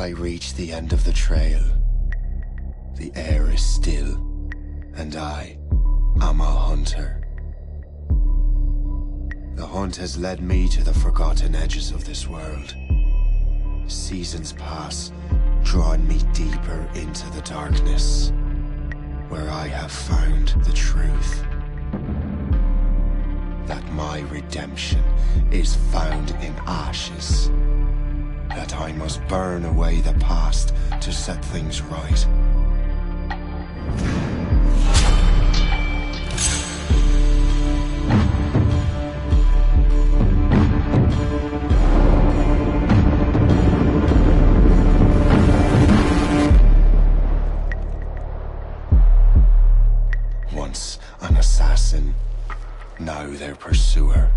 I reach the end of the trail. The air is still, and I am a hunter. The hunt has led me to the forgotten edges of this world. Seasons pass, drawing me deeper into the darkness, where I have found the truth. That my redemption is found in ashes. That I must burn away the past to set things right. Once an assassin, now their pursuer.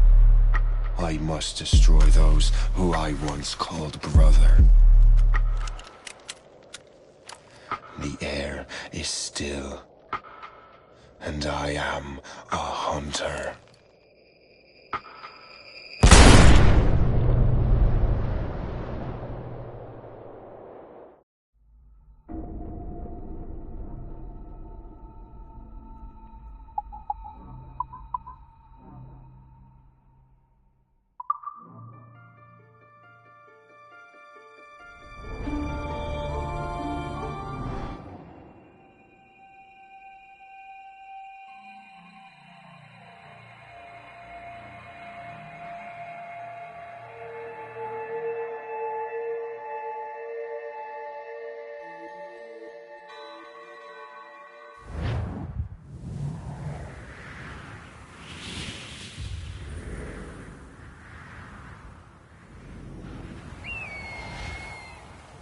I must destroy those who I once called brother. The air is still, and I am a hunter.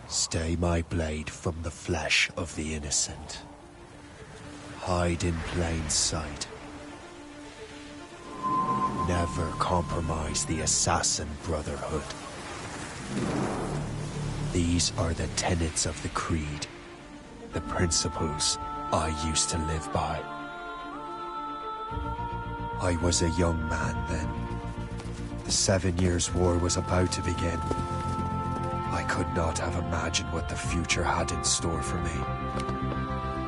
Stay my blade from the flesh of the innocent. Hide in plain sight. Never compromise the assassin brotherhood. These are the tenets of the creed, the principles I used to live by. I was a young man then. The 7 Years' War was about to begin. I could not have imagined what the future had in store for me,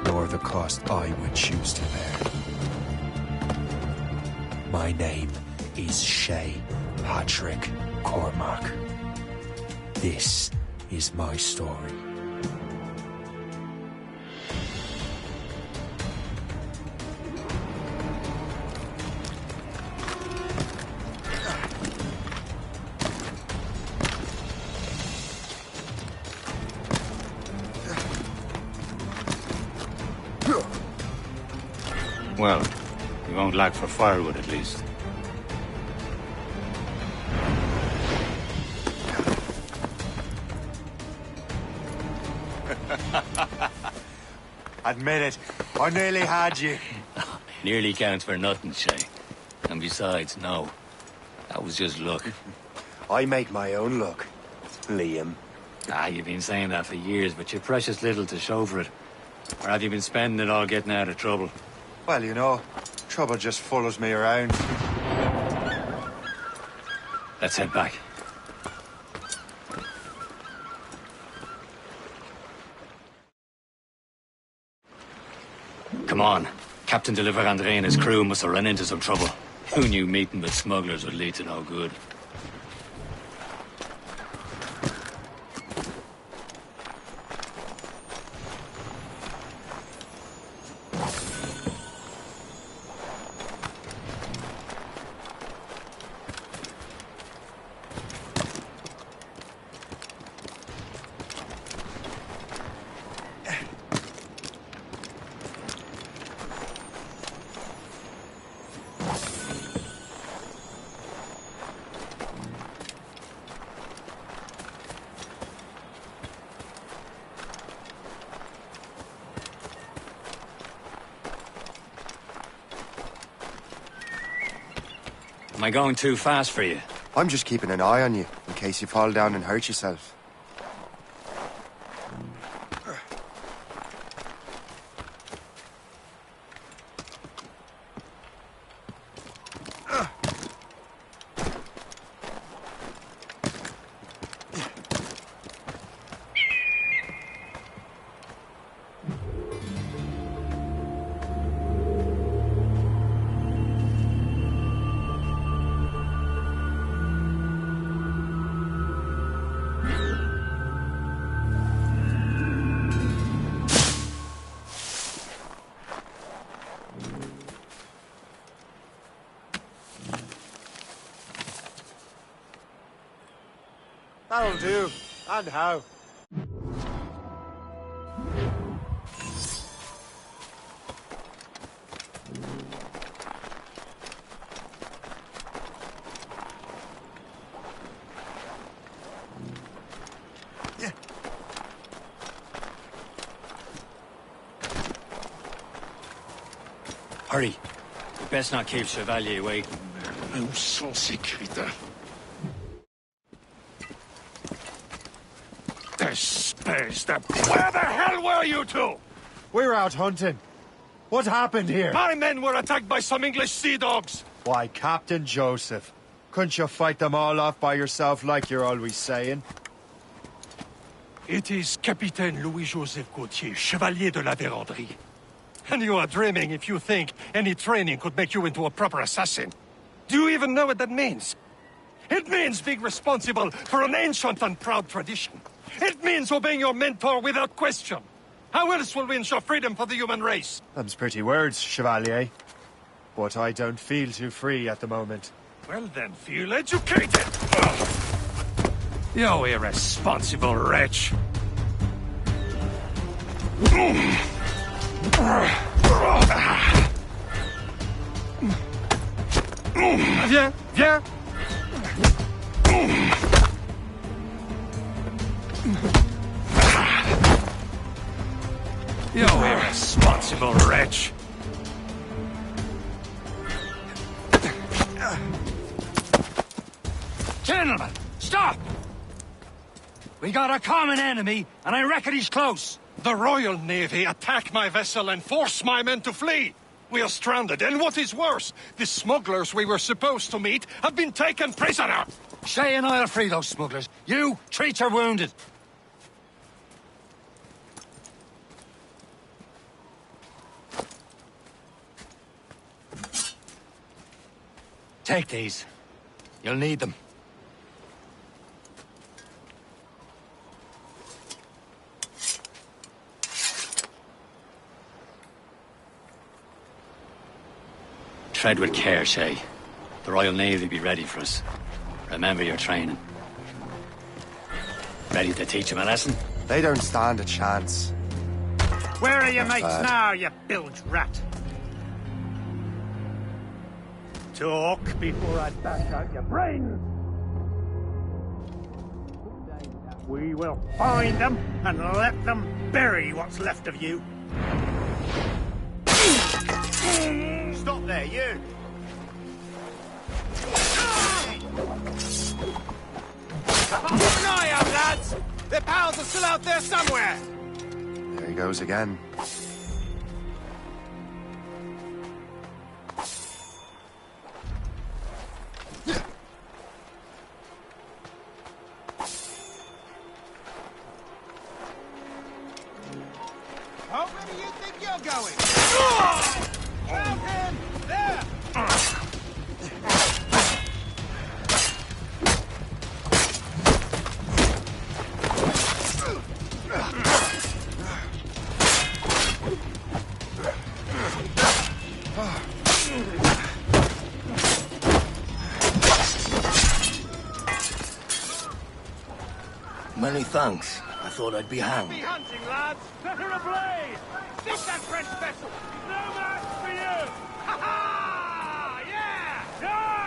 nor the cost I would choose to bear. My name is Shay Patrick Cormac. This is my story. Well, you won't lack for firewood at least. Admit it, I nearly had you. Nearly counts for nothing, Shay. And besides, no. That was just luck. I make my own luck, Liam. You've been saying that for years, but you've precious little to show for it. Or have you been spending it all getting out of trouble? Well, you know, trouble just follows me around. Let's head back. Come on. Captain Deliver André and his crew must have run into some trouble. Who knew meeting with smugglers would lead to no good? Am I going too fast for you? I'm just keeping an eye on you, in case you fall down and hurt yourself. That'll do. And how? Hurry. You best not keep Chevalier waiting. Où sont ces crétins? Espèce de... Where the hell were you two? We're out hunting. What happened here? My men were attacked by some English sea dogs. Why, Captain Joseph. Couldn't you fight them all off by yourself like you're always saying? It is Capitaine Louis-Joseph Gauthier, Chevalier de la Vérendrye. And you are dreaming if you think any training could make you into a proper assassin. Do you even know what that means? It means being responsible for an ancient and proud tradition. It means obeying your mentor without question. How else will we ensure freedom for the human race? Them's pretty words, Chevalier. But I don't feel too free at the moment. Well then, feel educated! Ugh. You irresponsible wretch! Viens, viens! You irresponsible wretch! Gentlemen, stop! We got a common enemy, and I reckon he's close. The Royal Navy attack my vessel and force my men to flee. We are stranded, and what is worse, the smugglers we were supposed to meet have been taken prisoner. Shay and I'll free those smugglers. You treat your wounded. Take these. You'll need them. Tread with care, Shay. The Royal Navy be ready for us. Remember your training. Ready to teach them a lesson? They don't stand a chance. Where are your Not mates bad. now, you bilge rat? Talk before I bash out your brains. We will find them and let them bury what's left of you. Stop there, you! Keep an eye out, lads! Their pals are still out there somewhere! There he goes again. How many do you think you're going? Found him! There! Many thanks. I thought I'd be hanged. Be hunting, lads! Set her ablaze! Sink that French vessel! No match for you! Ha ha! Yeah! Yeah!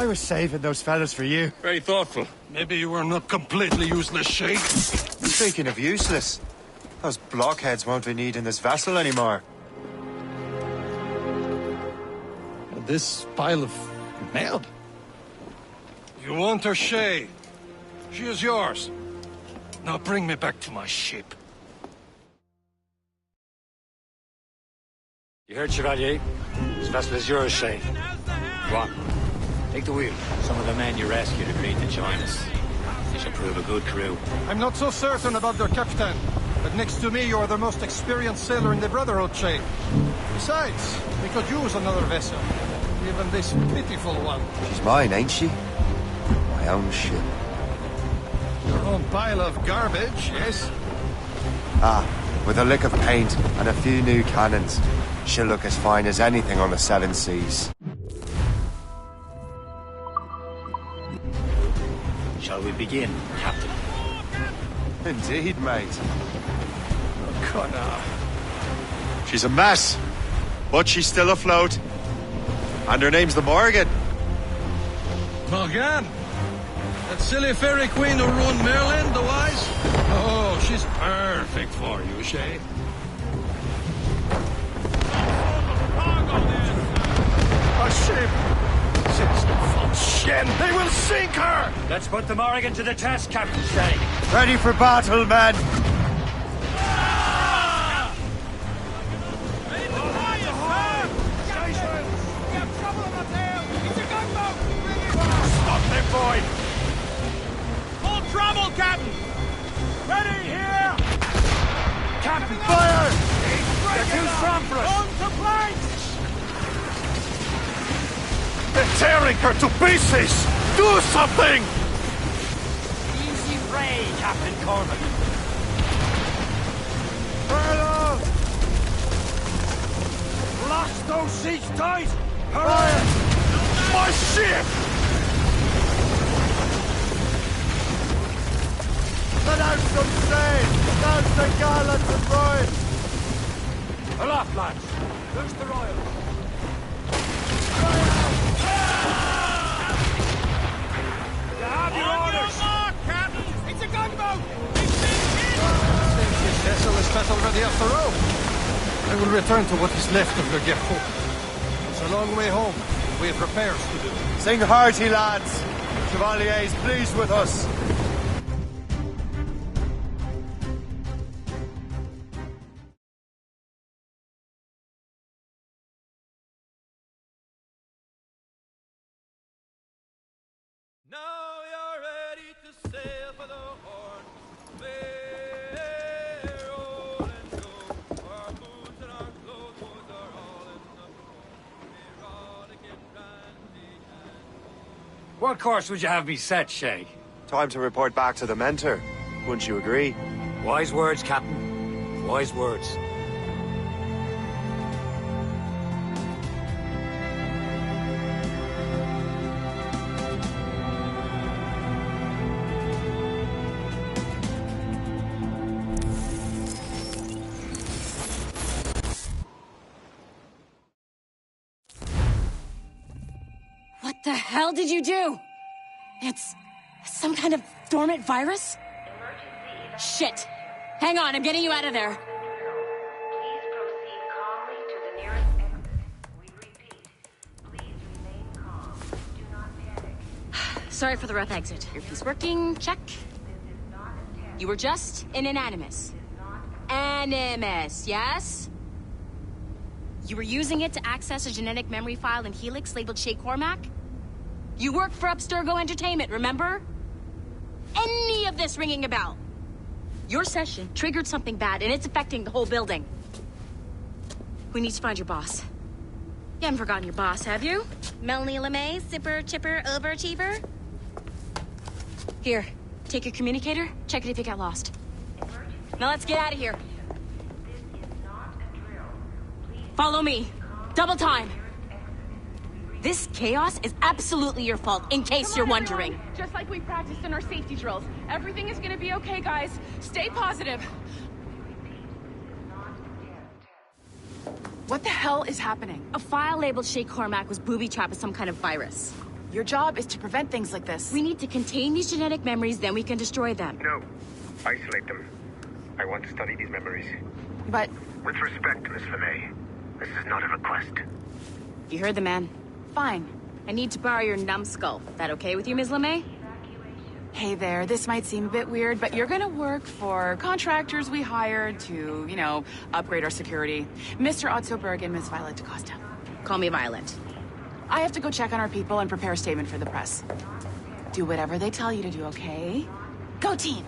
I was saving those fellas for you. Very thoughtful. Maybe you were not completely useless, Shay. Speaking of useless, those blockheads won't be needing this vessel anymore. This pile of mud. You want her, Shay? She is yours. Now bring me back to my ship. You heard, Chevalier? This vessel is yours, Shay. Go on. Take the wheel. Some of the men you rescued agreed to join us. They should prove a good crew. I'm not so certain about their captain, but next to me, you're the most experienced sailor in the Brotherhood, Shay. Besides, we could use another vessel. Even this pitiful one. She's mine, ain't she? My own ship. Your own pile of garbage, yes? Ah, with a lick of paint and a few new cannons, she'll look as fine as anything on the 7 seas. Shall we begin, Captain? Indeed, mate. Connor. She's a mess, but she's still afloat. And her name's the Morgan. Morgan? That silly fairy queen who ruined Merlin, the wise? Oh, she's perfect for you, Shay. A ship! Shen, they will sink her! Let's put the Morrigan to the test, Captain Shay. Ready for battle, men! Boy! Full trouble, Captain! Ready here! Captain, Fire! they're too strong for us. On to planks! They're tearing her to pieces! Do something! Easy ray, Captain Corbin. Furlough! Lash those seats tight! Hurry! My ship! Let out some sail! Down the gallants and royals! Aloft, lads. Loose the royals. You have your orders! Mark, Captain! It's a gunboat! It's being hit! This vessel is battle ready after all. I will return to what is left of the Gerfaut. It's a long way home. We have repairs to do. Sing hearty, lads! Chevalier is pleased with us. Now you're ready to sail for the Horn. Bear, roll and go. Our boots and our clothes are all in the floor. We're rollicking randy and What course would you have me set, Shay? Time to report back to the mentor. Wouldn't you agree? Wise words, Captain. Wise words. What the hell did you do? It's some kind of dormant virus? Shit! Hang on, I'm getting you out of there. Please proceed calmly to the nearest exit. We repeat, please remain calm. Do not panic. Sorry for the rough exit. Earpiece working, check. This is not a test. You were just in an animus. Animus, yes? You were using it to access a genetic memory file in Helix labeled Shay Cormac? You worked for Abstergo Entertainment, remember? Any of this ringing a bell? Your session triggered something bad, and it's affecting the whole building. We need to find your boss. You haven't forgotten your boss, have you? Melanie LeMay, zipper, chipper, overachiever? Here, take your communicator, check it if you got lost. Now let's get out of here. This is not a drill. Please Follow me. Double time. This chaos is absolutely your fault, in case you're wondering. Just like we practiced in our safety drills. Everything is gonna be okay, guys. Stay positive. not a test. What the hell is happening? A file labeled Shay Cormac was booby-trapped with some kind of virus. Your job is to prevent things like this. We need to contain these genetic memories, then we can destroy them. No. Isolate them. I want to study these memories. But... With respect, Miss LeMay, this is not a request. You heard the man. fine. I need to borrow your numbskull. That okay with you, Ms. LeMay? Hey there, this might seem a bit weird, but you're gonna work for contractors we hired to, you know, upgrade our security. Mr. Otto Berg and Ms. Violet DaCosta. Call me Violet. I have to go check on our people and prepare a statement for the press. Do whatever they tell you to do, okay? Go team!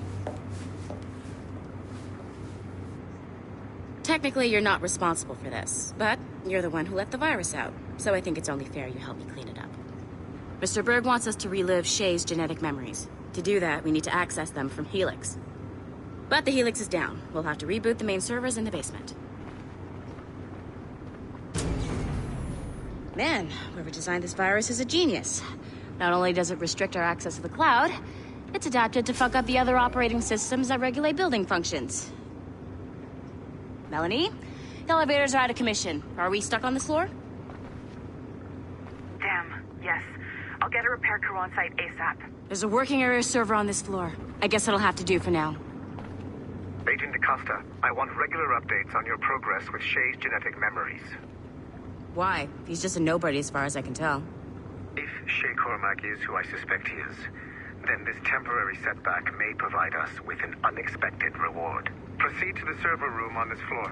Technically, you're not responsible for this, but you're the one who let the virus out, so I think it's only fair you help me clean it up. Mr. Berg wants us to relive Shay's genetic memories. To do that, we need to access them from Helix. But the Helix is down. We'll have to reboot the main servers in the basement. Man, whoever designed this virus is a genius. Not only does it restrict our access to the cloud, it's adapted to fuck up the other operating systems that regulate building functions. Melanie? The elevators are out of commission. Are we stuck on this floor? Damn, yes. I'll get a repair crew on site ASAP. There's a working area server on this floor. I guess that'll have to do for now. Agent DaCosta, I want regular updates on your progress with Shay's genetic memories. Why? He's just a nobody as far as I can tell. If Shay Cormac is who I suspect he is, then this temporary setback may provide us with an unexpected reward. Proceed to the server room on this floor.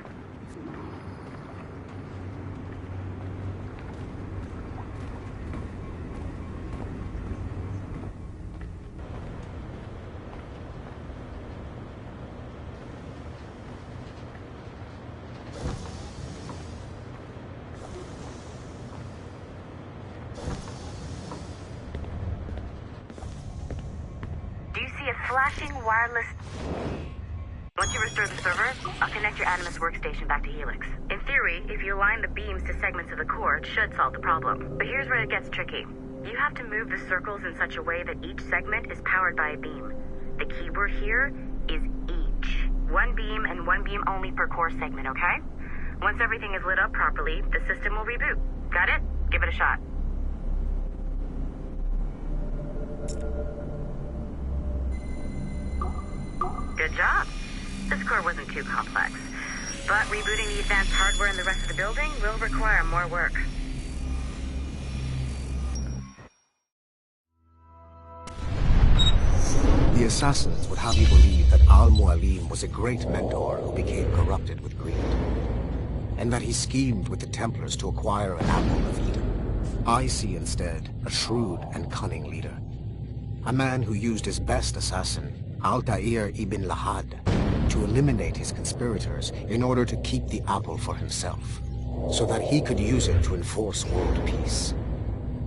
Flashing wireless... Once you restore the server, I'll connect your Animus workstation back to Helix. In theory, if you align the beams to segments of the core, it should solve the problem. But here's where it gets tricky. You have to move the circles in such a way that each segment is powered by a beam. The keyword here is each. One beam and one beam only per core segment, okay? Once everything is lit up properly, the system will reboot. Got it? Give it a shot. Good job. This core wasn't too complex, but rebooting the advanced hardware in the rest of the building will require more work. The assassins would have you believe that Al-Mualim was a great mentor who became corrupted with greed, and that he schemed with the Templars to acquire an apple of Eden. I see instead a shrewd and cunning leader, a man who used his best assassin, Altair ibn Lahad, to eliminate his conspirators in order to keep the apple for himself, so that he could use it to enforce world peace.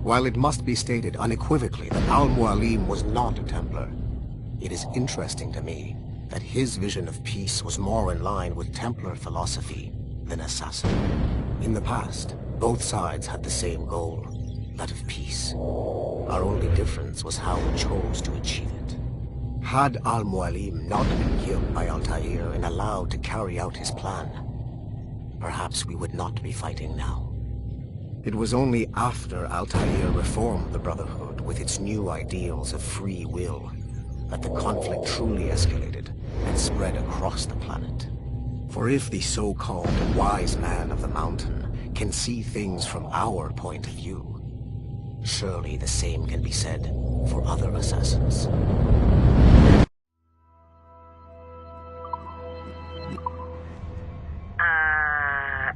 While it must be stated unequivocally that Al-Mualim was not a Templar, it is interesting to me that his vision of peace was more in line with Templar philosophy than assassin. In the past, both sides had the same goal, that of peace. Our only difference was how we chose to achieve it. Had Al-Mualim not been killed by Altair and allowed to carry out his plan, perhaps we would not be fighting now. It was only after Altair reformed the Brotherhood with its new ideals of free will that the conflict truly escalated and spread across the planet. For if the so-called wise man of the mountain can see things from our point of view, surely the same can be said for other assassins.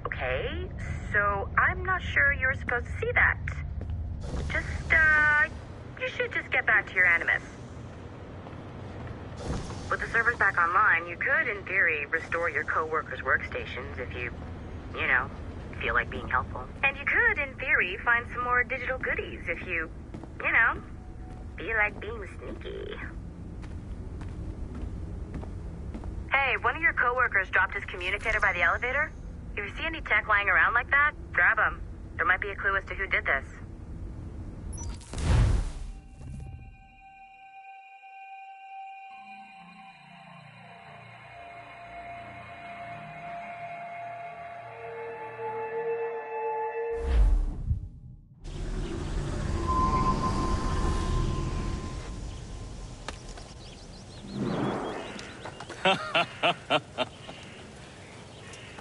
Okay, so I'm not sure you're supposed to see that. You should just get back to your Animus. With the servers back online, you could, in theory, restore your co-workers' workstations if you feel like being helpful. And you could, in theory, find some more digital goodies if you feel like being sneaky. Hey, one of your co-workers dropped his communicator by the elevator. If you see any tech lying around like that, grab them. There might be a clue as to who did this.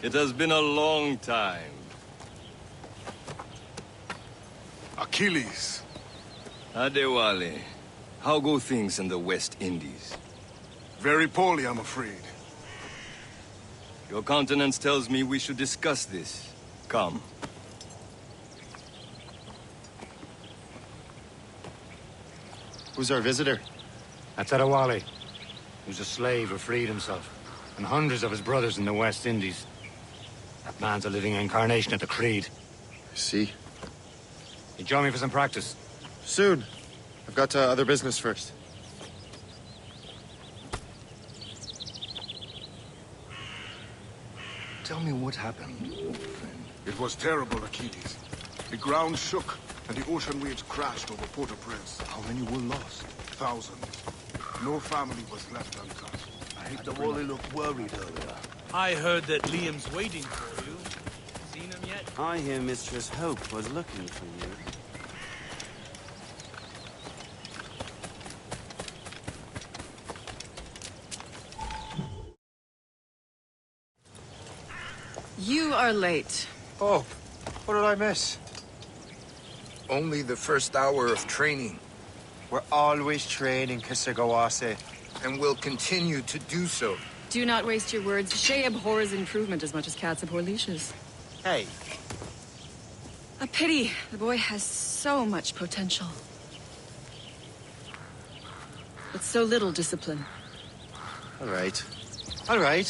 It has been a long time. Achilles. Adewale, how go things in the West Indies? Very poorly, I'm afraid. Your countenance tells me we should discuss this. Come. Who's our visitor? That's Adewale, who's a slave who freed himself, and hundreds of his brothers in the West Indies. That man's a living incarnation of the Creed. I see. You join me for some practice? Soon. I've got other business first. Tell me what happened, old friend. It was terrible, Achilles. The ground shook, and the ocean waves crashed over Port-au-Prince. How many were lost? Thousands. No family was left untouched. Adewale looked worried earlier. I heard that Liam's waiting for you. Seen him yet? I hear Mistress Hope was looking for you. You are late. Oh, what did I miss? Only the first hour of training. We're always training, Kisagawase. And will continue to do so. Do not waste your words. Shay abhors improvement as much as cats abhor leashes. Hey. A pity. The boy has so much potential. But so little discipline. All right. All right.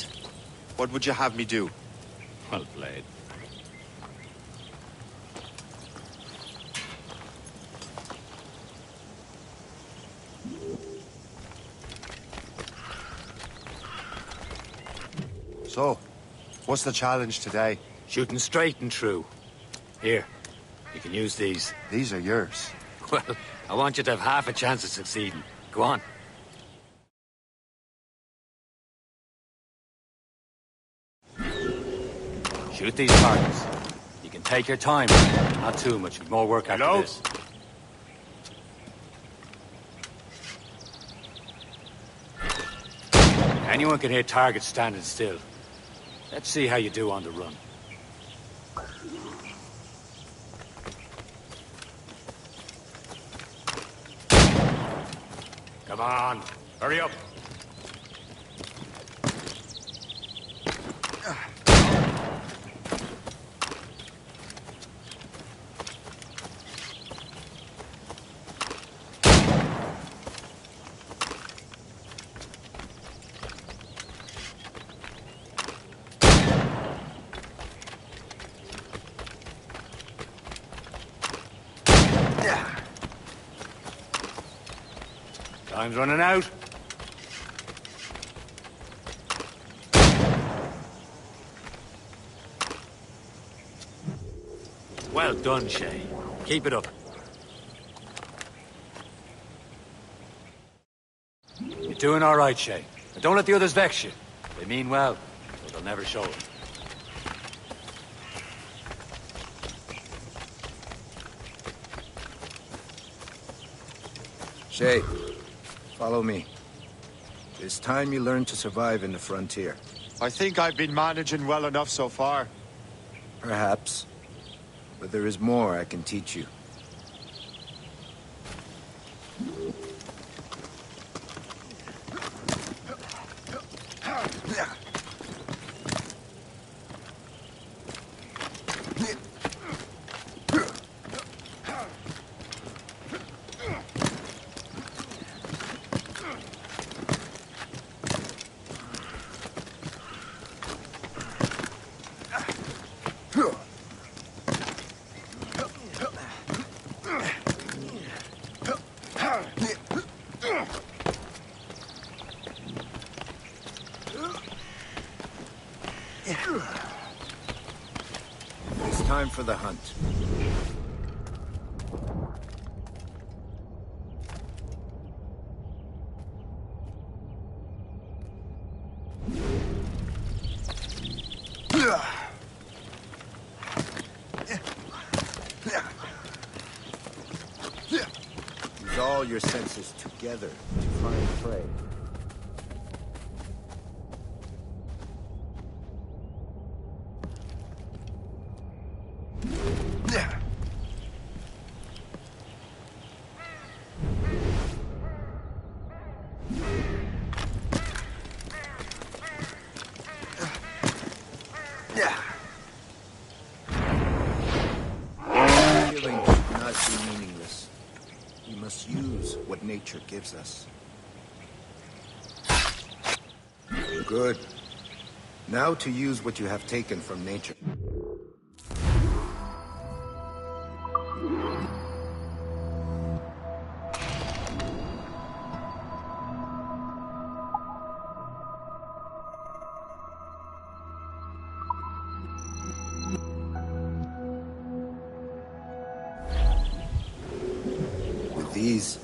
What would you have me do? Well played. So, what's the challenge today? Shooting straight and true. Here, you can use these. These are yours. Well, I want you to have half a chance of succeeding. Go on. Shoot these targets. You can take your time. Not too much. With more work after this. Anyone can hit targets standing still. Let's see how you do on the run. Come on, hurry up. Time's running out. Well done, Shay. Keep it up. You're doing all right, Shay. But don't let the others vex you. They mean well, but they'll never show it. Shay, follow me. It's time you learn to survive in the frontier. I think I've been managing well enough so far. Perhaps. But there is more I can teach you. It's time for the hunt. Use all your senses together to find prey. Killing should not be meaningless. We must use what nature gives us. Good. Now to use what you have taken from nature. With these,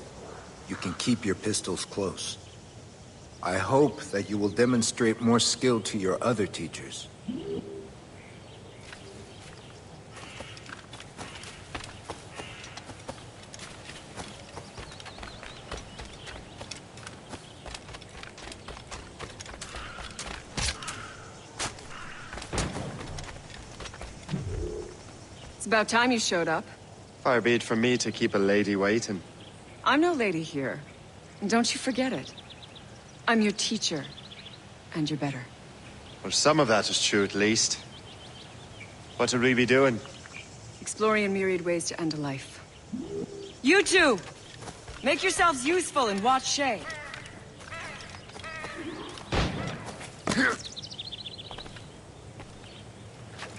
you can keep your pistols close. I hope that you will demonstrate more skill to your other teachers. It's about time you showed up. Far be it from me to keep a lady waiting. I'm no lady here. And don't you forget it. I'm your teacher. And you're better. Well, some of that is true at least. What would we be doing? Exploring a myriad ways to end a life. You two! Make yourselves useful and watch Shay.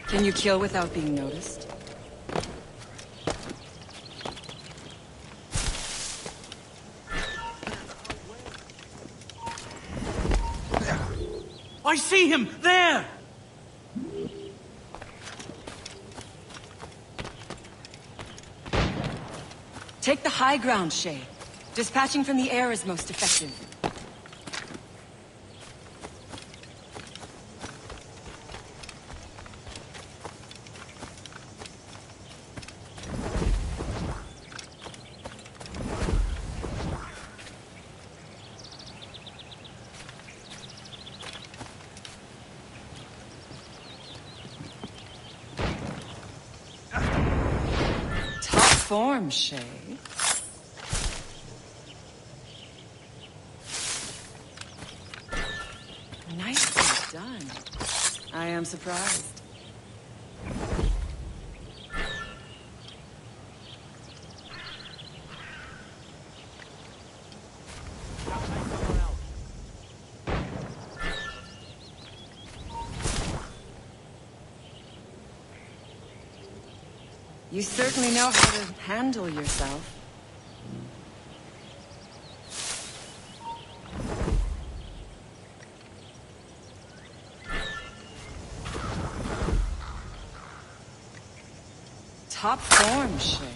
Can you kill without being noticed? I see him! There! Take the high ground, Shay. Dispatching from the air is most effective. Form, Shay. Nicely done. I am surprised. You certainly know how to handle yourself. Top form, Shay.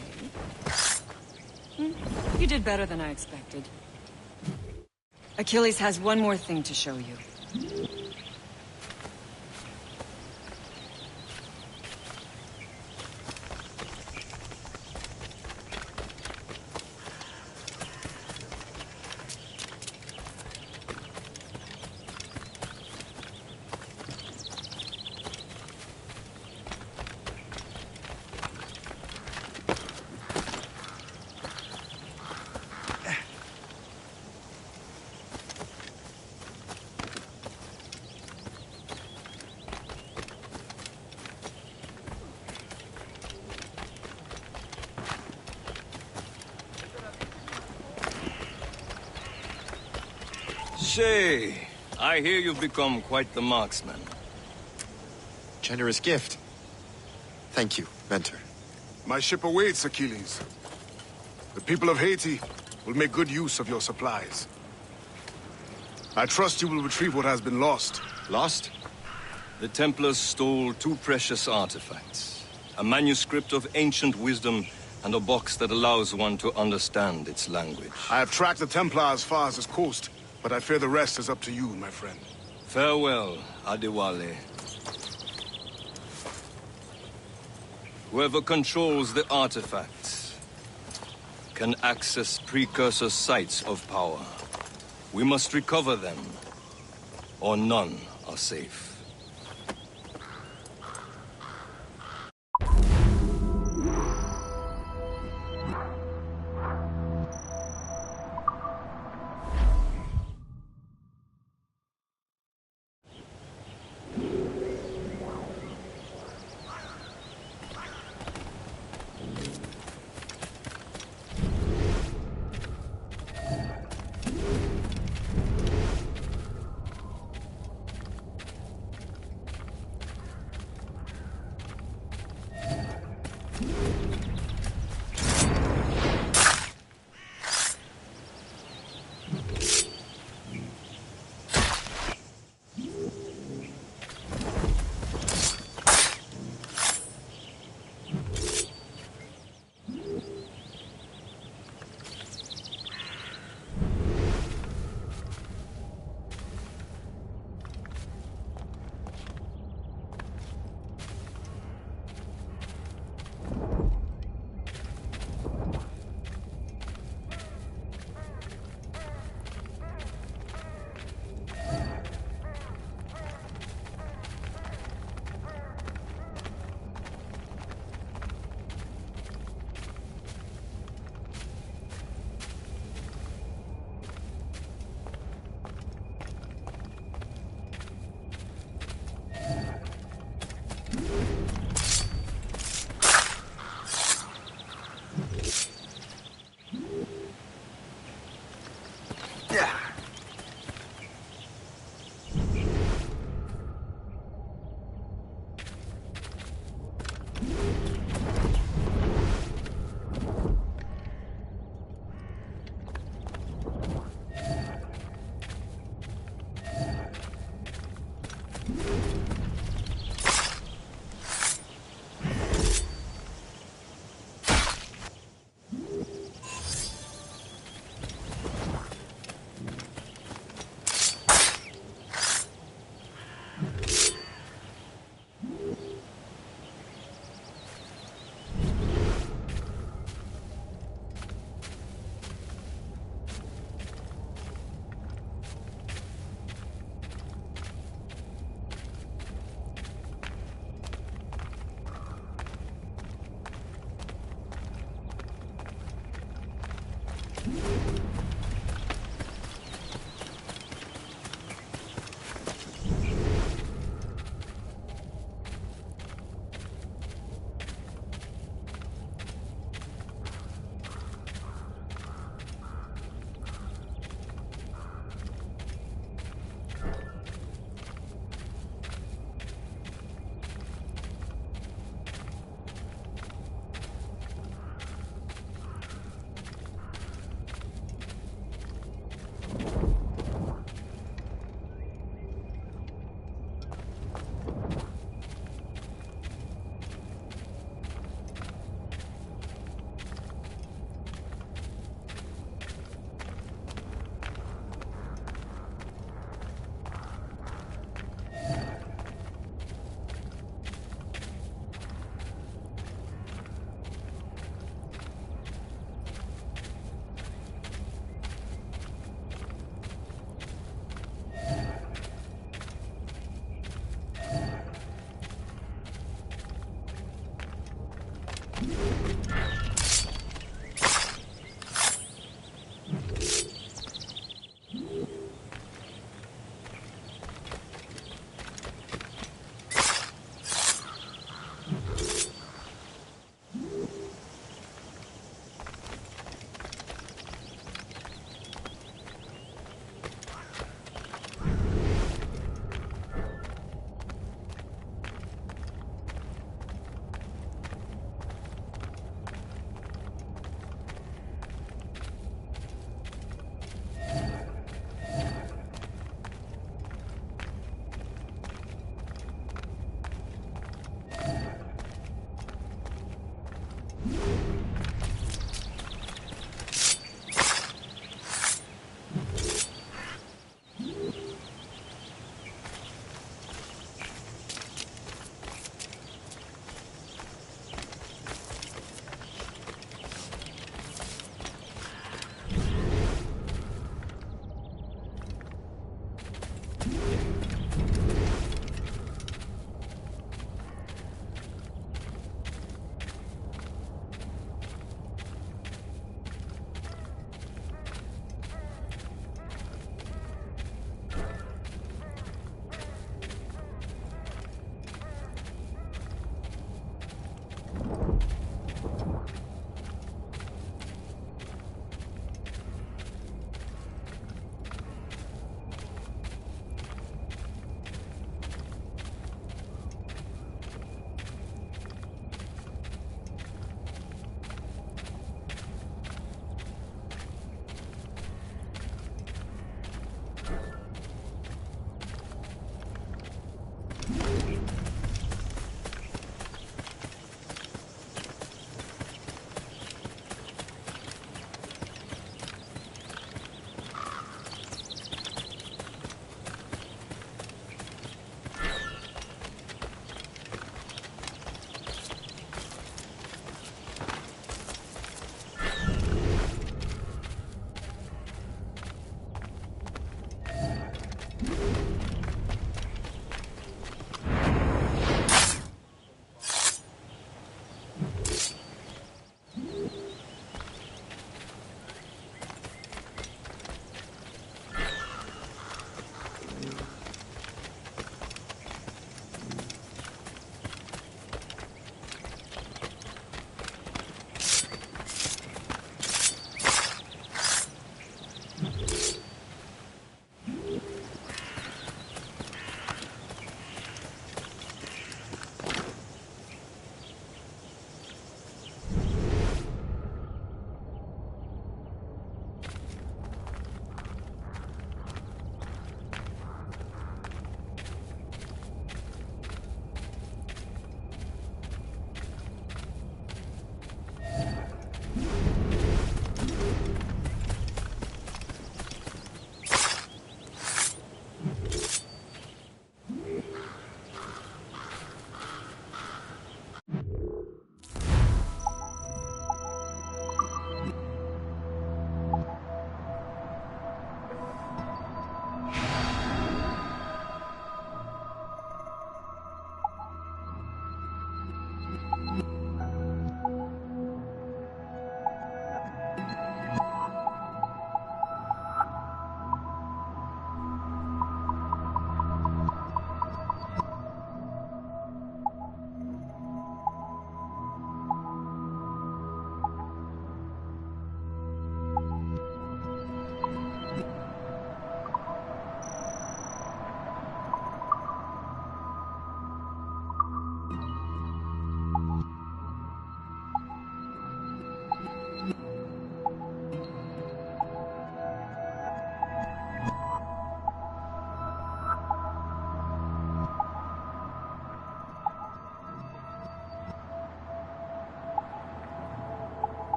You did better than I expected. Achilles has one more thing to show you. Shay, I hear you've become quite the marksman. Generous gift. Thank you, Mentor. My ship awaits, Achilles. The people of Haiti will make good use of your supplies. I trust you will retrieve what has been lost. Lost? The Templars stole two precious artifacts. A manuscript of ancient wisdom and a box that allows one to understand its language. I have tracked the Templar as far as this coast, but I fear the rest is up to you, my friend. Farewell, Adewale. Whoever controls the artifacts can access precursor sites of power. We must recover them, or none are safe.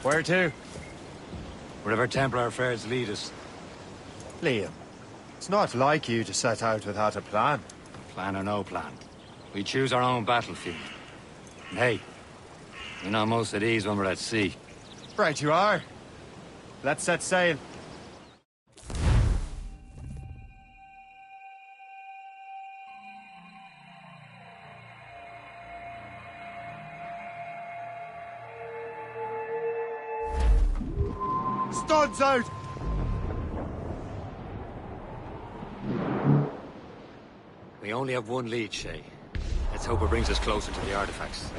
Where to? Wherever Templar affairs lead us. Liam, it's not like you to set out without a plan. Plan or no plan. We choose our own battlefield. And hey, we know most of these when we're at sea. Right you are. Let's set sail. Studs out! We only have one lead, Shay. Let's hope it brings us closer to the artifacts.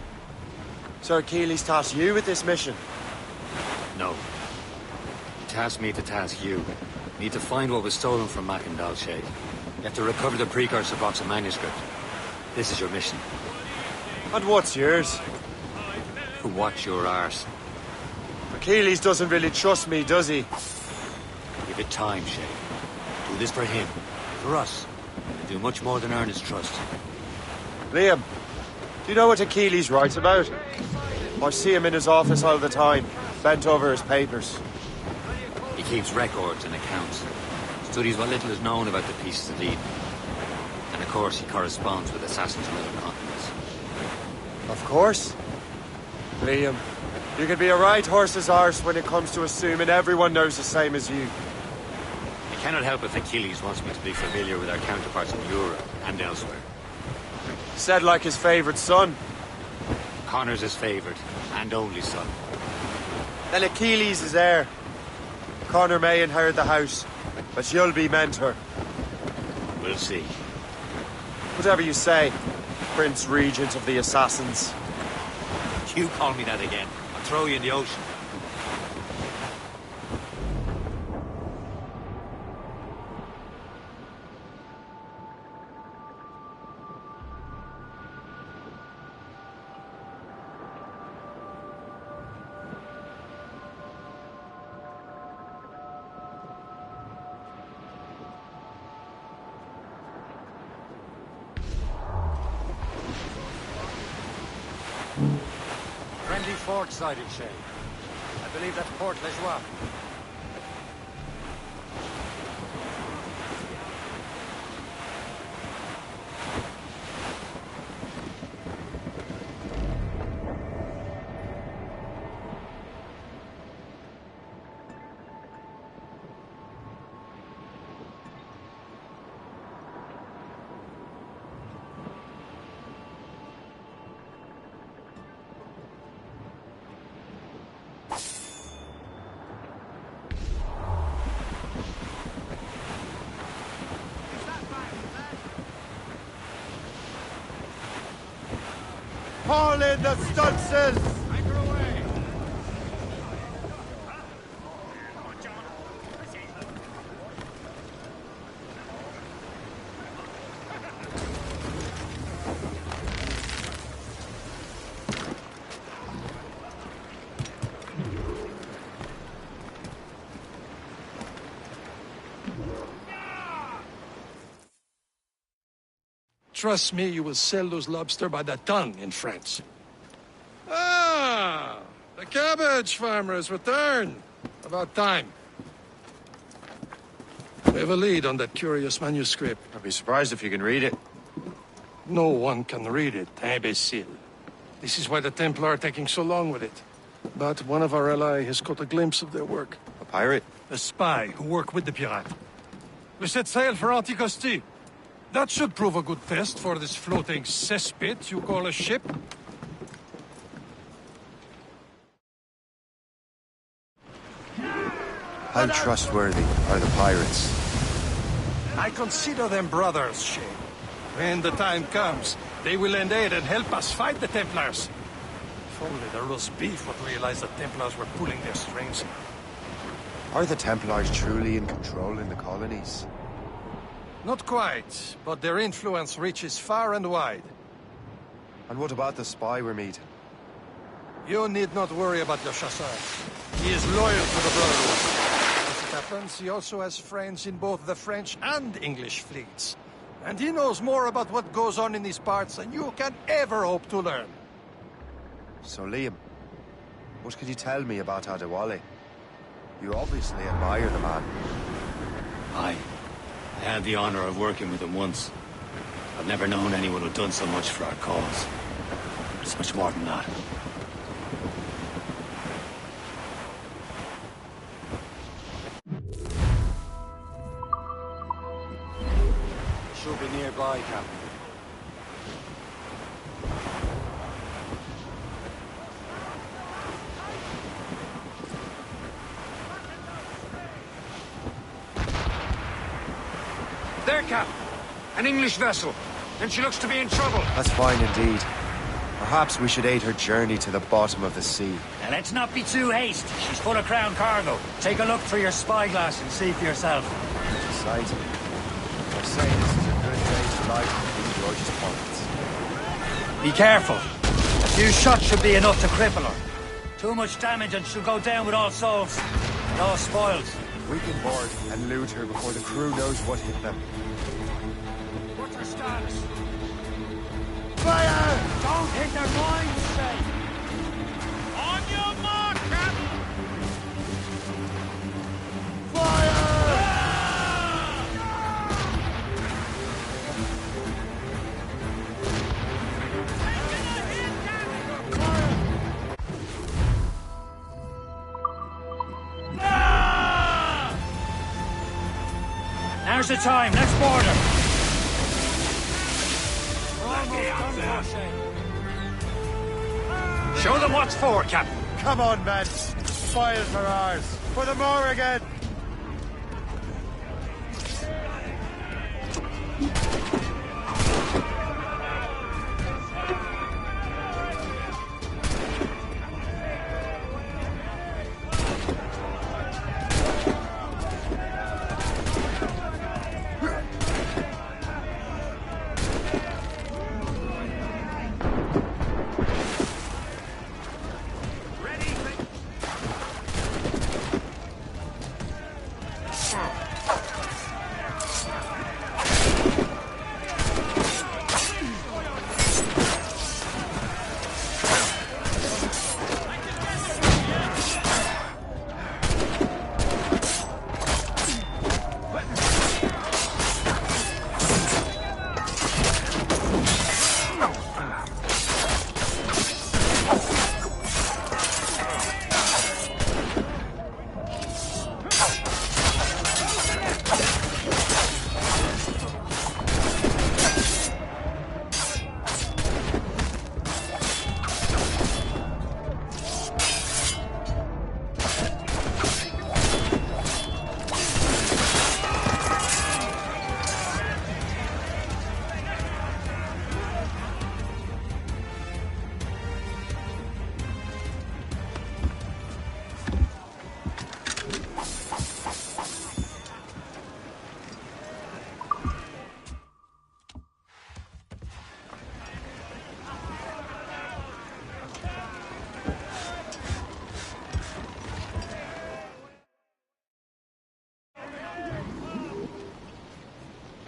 Sir Keeley's tasked you with this mission? No. He tasked me to task you. We need to find what was stolen from Mac and Dalshay. You have to recover the precursor box of manuscript. This is your mission. And what's yours? To watch your arse. Achilles doesn't really trust me, does he? Give it time, Shay. Do this for him. For us. And do much more than earn his trust. Liam, do you know what Achilles writes about? I see him in his office all the time, bent over his papers. He keeps records and accounts. Studies what little is known about the pieces of Eden. And of course, he corresponds with assassins from other continents. Of course. Liam, you can be a right horse's arse when it comes to assuming everyone knows the same as you. I cannot help if Achilles wants me to be familiar with our counterparts in Europe and elsewhere. Said like his favourite son. Connor's his favourite and only son. Then Achilles is heir. Connor may inherit the house, but you'll be mentor. We'll see. Whatever you say, Prince Regent of the Assassins. You call me that again, I'll throw you in the ocean. Friendly fort sighted, Shay. I believe that's Port Lejoie. Haul in the stunsails! Trust me, you will sell those lobster by the ton in France. Ah, the cabbage farmers return. About time. We have a lead on that curious manuscript. I'd be surprised if you can read it. No one can read it, imbecile. This is why the Templar are taking so long with it. But one of our allies has caught a glimpse of their work. A pirate? A spy who worked with the pirate. We set sail for Anticosti. That should prove a good test for this floating cesspit you call a ship. How trustworthy are the pirates? I consider them brothers, Shay. When the time comes, they will lend aid and help us fight the Templars. If only the roast beef would realize the Templars were pulling their strings. Are the Templars truly in control in the colonies? Not quite, but their influence reaches far and wide. And what about the spy we're meeting? You need not worry about your chasseur. He is loyal to the Brotherhood. As it happens, he also has friends in both the French and English fleets. And he knows more about what goes on in these parts than you can ever hope to learn. So, Liam, What could you tell me about Adewale? You obviously admire the man. I had the honor of working with him once. I've never known anyone who'd done so much for our cause. It's much more than that. Should be nearby, Captain. There, Cap! An English vessel, and she looks to be in trouble. That's fine indeed. Perhaps we should aid her journey to the bottom of the sea. Now, let's not be too hasty. She's full of crown cargo. Take a look through your spyglass and see for yourself. Exciting. I say this is a good day to light King George's pockets. Be careful. A few shots should be enough to cripple her. Too much damage and she'll go down with all souls. And all spoils. We can board and loot her before the crew knows what hit them. What's her status? Fire! Don't hit their minds, Shay! On your mark, Captain! Now's the time. Let's board her. We're almost done, Shay. Show them what's for, Captain. Come on, men. Fires are ours. For the Morrigan!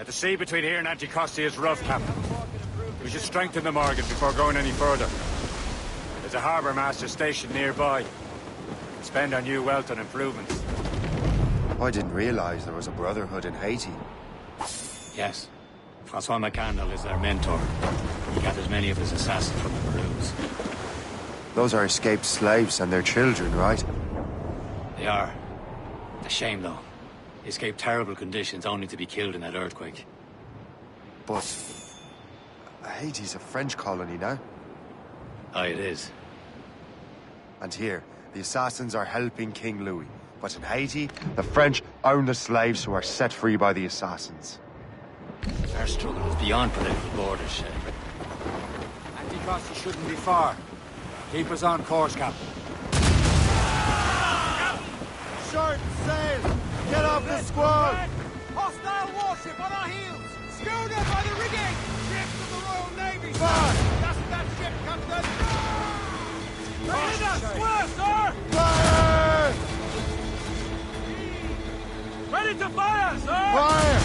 The sea between here and Anticosti is rough, Captain. We should strengthen the Morgan before going any further. There's a harbour master stationed nearby. Spend our new wealth on improvements. I didn't realize there was a brotherhood in Haiti. Yes. Francois McCandle is their mentor. He gathers many of his assassins from the Peru's. Those are escaped slaves and their children, right? They are. It's a shame, though. They escaped terrible conditions only to be killed in that earthquake. But Haiti's a French colony now. Aye, it is. And here, the assassins are helping King Louis. But in Haiti, the French own the slaves who are set free by the assassins. Our struggle is beyond political borders, Shay. Anticosti shouldn't be far. Keep us on course, Captain. Short sail! Get off the squad! Hostile warship on our heels! Schooner by the rigging! Ship of the Royal Navy! Fire! That's that ship, Captain! They're in us! Swear, sir! Fire! Ready to fire, sir! Fire!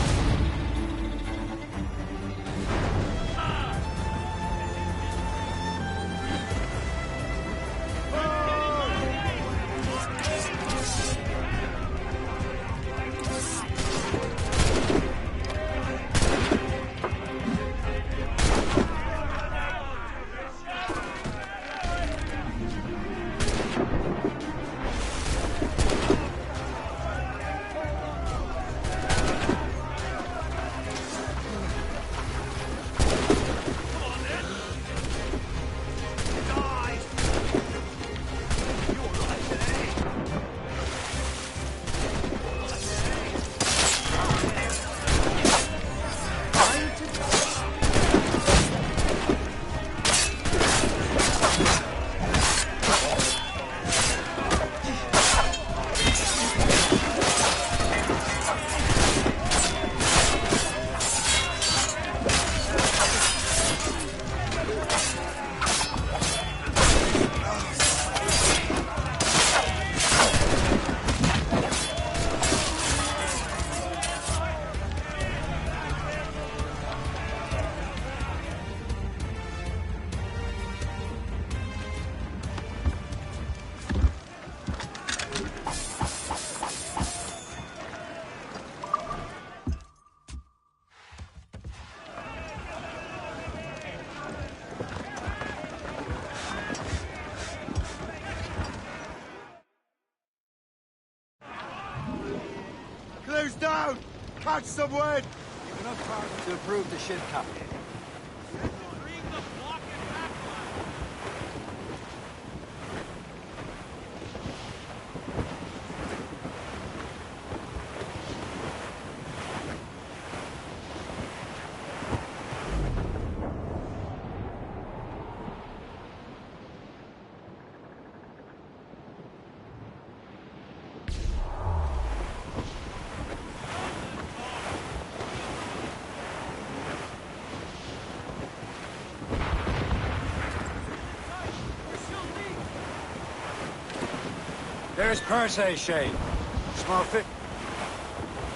Catch some wind! You've enough cargo to approve the ship, Captain. There's Persay, Shay. Small fit.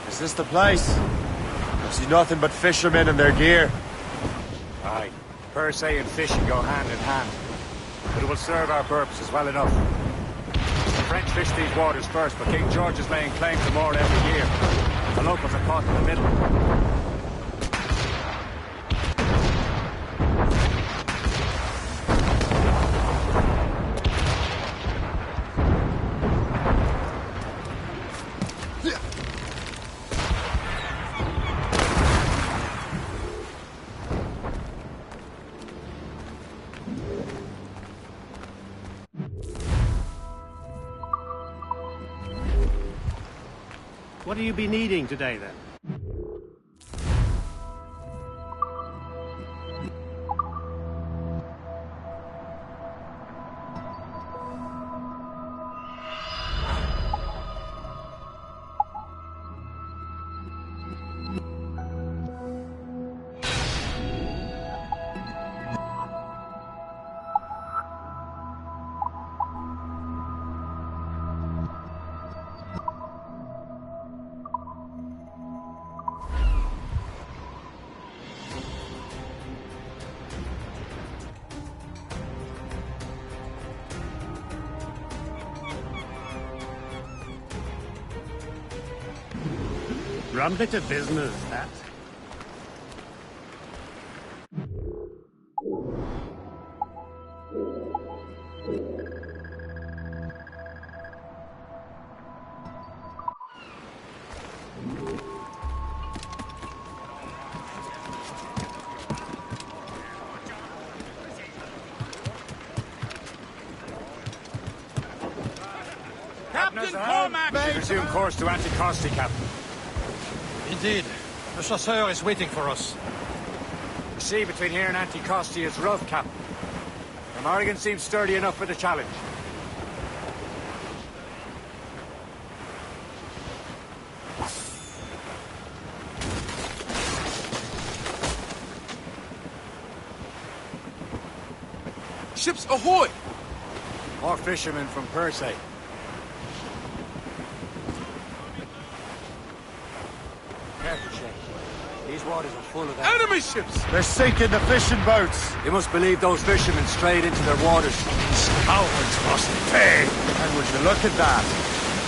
Is this the place? I see nothing but fishermen and their gear. Aye. Persay and fishing go hand in hand. But it will serve our purposes well enough. The French fish these waters first, but King George is laying claim to more every year. The locals are caught in the middle. What do you be needing today, then? Rum bit of business, that. Captain Cormac! Resume course to Anticosti, Captain. Indeed. The chasseur is waiting for us. The sea between here and Anticosti is rough, Captain. The Morrigan seems sturdy enough for the challenge. Ships ahoy! More fishermen from Persay. Careful, Shay. These waters are full of enemy ships! They're sinking the fishing boats! You must believe those fishermen strayed into their waters. Cowards must pay! And would you look at that?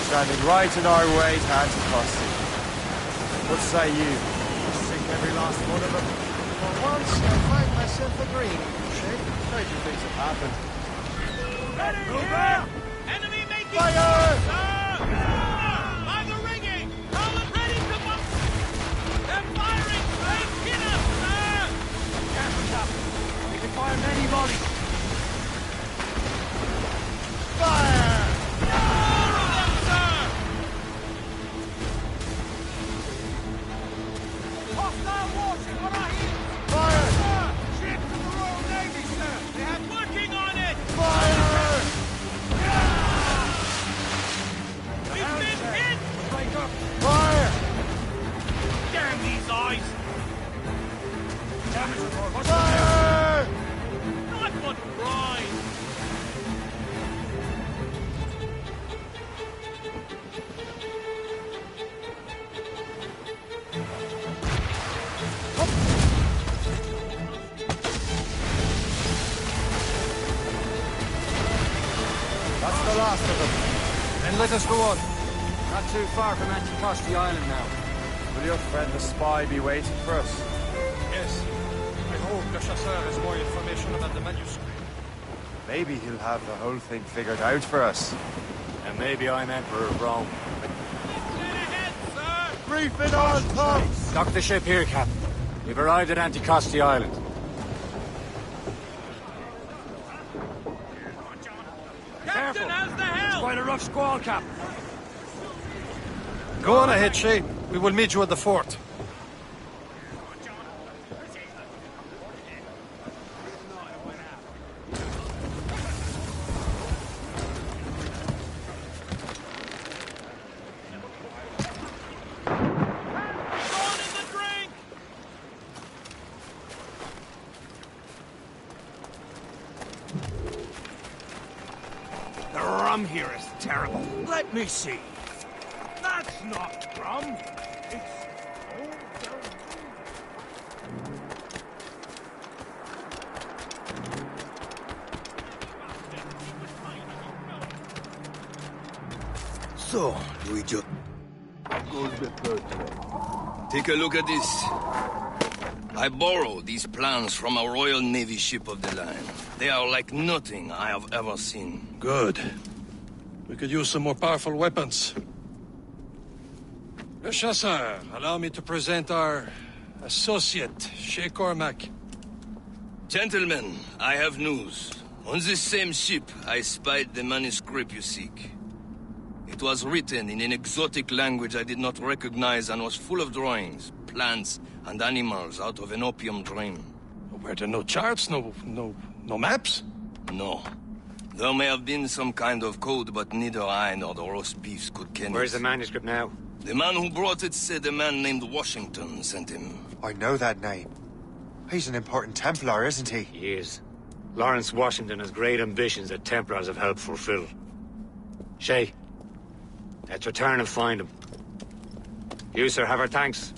Standing right in our way to Anticosti. What say you? Sink every last one of them? For once, I find myself agreeing with you, Shay. Stranger things have happened. Ready here! Enemy making Fire! By the rigging! All ready to bump! They're firing straight in us, sir! Careful, Captain. We can fire many volleys. Fire! More of them, sir! Hostile warship on our heels! Fire! Sir! Ships of the Royal Navy, sir! They have working on it! Fire! We've been hit! Fire! Damn these eyes! Fire! Not but pride! That's the last of them. Then let us go on. Not too far from Anticosti Island now. Will your friend the spy be waiting for us? Yes. I hope the chasseur has more information about the manuscript. Maybe he'll have the whole thing figured out for us. And maybe I'm Emperor of Rome. Get ahead, sir! reefing on, Tom! Dock the ship here, Captain. We've arrived at Anticosti Island. Captain, how's the helm? Quite a rough squall, Cap. Go on ahead, Shay. We will meet you at the fort. The rum here is terrible. Let me see. That's not rum. It's... So, Luigi. Take a look at this. I borrowed these plans from a Royal Navy ship of the line. They are like nothing I have ever seen. Good. We could use some more powerful weapons. Le Chasseur, allow me to present our associate, Shay Cormac. Gentlemen, I have news. On this same ship, I spied the manuscript you seek. It was written in an exotic language I did not recognize and was full of drawings, plants, and animals out of an opium dream. Were there no charts, no maps? No. There may have been some kind of code, but neither I nor the roast beefs could ken it. Where's the manuscript now? The man who brought it said a man named Washington sent him. I know that name. He's an important Templar, isn't he? He is. Lawrence Washington has great ambitions that Templars have helped fulfill. Shay, let's return and find him. You, sir, have our thanks.